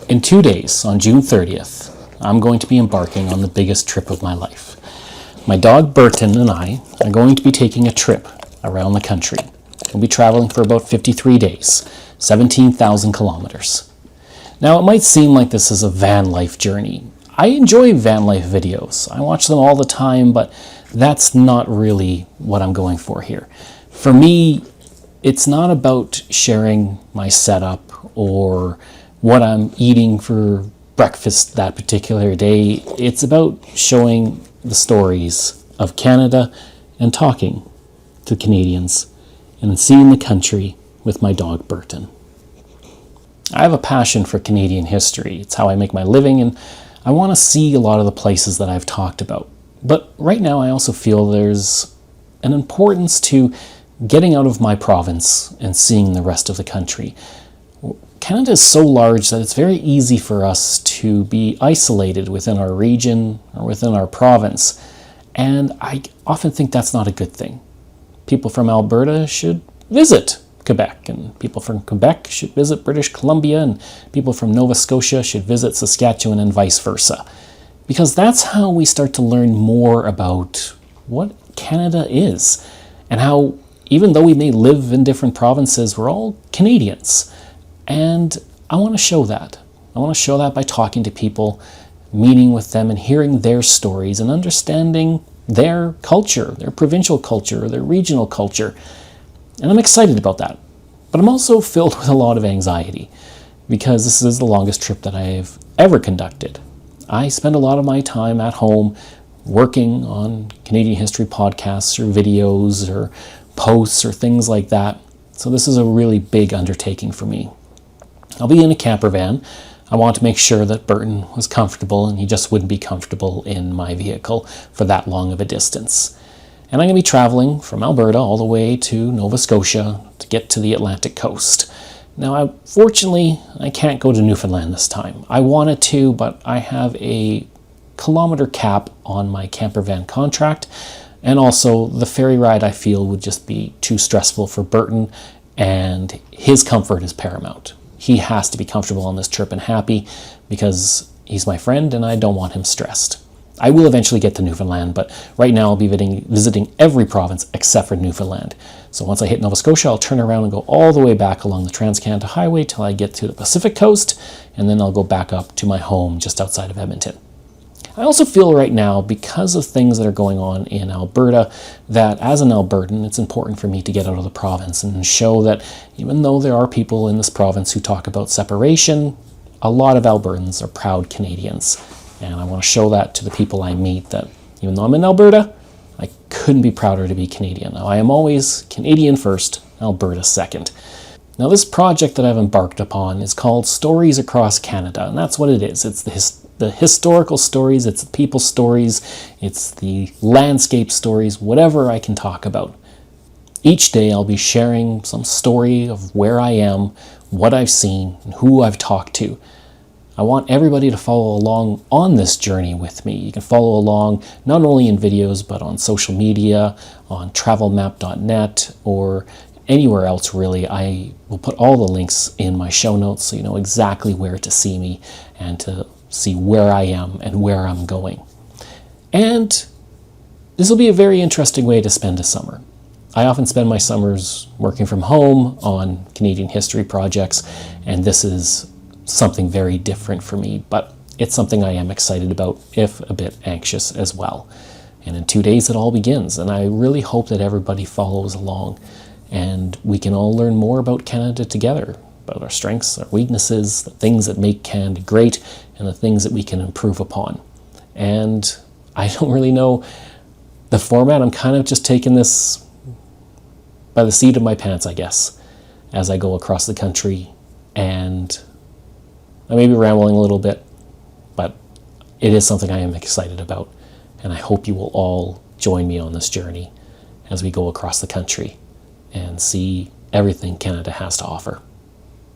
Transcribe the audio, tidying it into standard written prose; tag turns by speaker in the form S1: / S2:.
S1: In 2 days, on June 30th, I'm going to be embarking on the biggest trip of my life. My dog Berton and I are going to be taking a trip around the country. We'll be traveling for about 53 days, 17,000 kilometers. Now, it might seem like this is a van life journey. I enjoy van life videos. I watch them all the time, but that's not really what I'm going for here. For me, it's not about sharing my setup or what I'm eating for breakfast that particular day. It's about showing the stories of Canada and talking to Canadians and seeing the country with my dog Berton. I have a passion for Canadian history. It's how I make my living, and I want to see a lot of the places that I've talked about. But right now I also feel there's an importance to getting out of my province and seeing the rest of the country. Canada is so large that it's very easy for us to be isolated within our region or within our province, and I often think that's not a good thing. People from Alberta should visit Quebec, and people from Quebec should visit British Columbia, and people from Nova Scotia should visit Saskatchewan, and vice versa. Because that's how we start to learn more about what Canada is, and how even though we may live in different provinces, we're all Canadians. And I want to show that. I want to show that by talking to people, meeting with them, and hearing their stories and understanding their culture, their provincial culture, their regional culture. And I'm excited about that. But I'm also filled with a lot of anxiety because this is the longest trip that I've ever conducted. I spend a lot of my time at home working on Canadian history podcasts or videos or posts or things like that. So this is a really big undertaking for me. I'll be in a camper van. I want to make sure that Berton was comfortable, and he just wouldn't be comfortable in my vehicle for that long of a distance. And I'm going to be traveling from Alberta all the way to Nova Scotia to get to the Atlantic coast. Now, fortunately, I can't go to Newfoundland this time. I wanted to, but I have a kilometer cap on my camper van contract, and also the ferry ride I feel would just be too stressful for Berton, and his comfort is paramount. He has to be comfortable on this trip and happy because he's my friend and I don't want him stressed. I will eventually get to Newfoundland, but right now I'll be visiting every province except for Newfoundland. So once I hit Nova Scotia, I'll turn around and go all the way back along the Trans-Canada Highway till I get to the Pacific coast, and then I'll go back up to my home just outside of Edmonton. I also feel right now, because of things that are going on in Alberta, that as an Albertan, it's important for me to get out of the province and show that even though there are people in this province who talk about separation, a lot of Albertans are proud Canadians. And I want to show that to the people I meet, that even though I'm in Alberta, I couldn't be prouder to be Canadian. Now, I am always Canadian first, Alberta second. Now, this project that I've embarked upon is called Stories Across Canada, and that's what it is. It's the historical stories, it's the people stories, it's the landscape stories, whatever I can talk about. Each day I'll be sharing some story of where I am, what I've seen, and who I've talked to. I want everybody to follow along on this journey with me. You can follow along not only in videos, but on social media, on travelmap.net, or anywhere else really. I will put all the links in my show notes so you know exactly where to see me and to see where I am and where I'm going. And this will be a very interesting way to spend a summer. I often spend my summers working from home on Canadian history projects, and this is something very different for me, but it's something I am excited about, if a bit anxious as well. And in 2 days it all begins, and I really hope that everybody follows along and we can all learn more about Canada together, about our strengths, our weaknesses, the things that make Canada great, and the things that we can improve upon. And I don't really know the format. I'm kind of just taking this by the seat of my pants, I guess, as I go across the country. And I may be rambling a little bit, but it is something I am excited about. And I hope you will all join me on this journey as we go across the country and see everything Canada has to offer.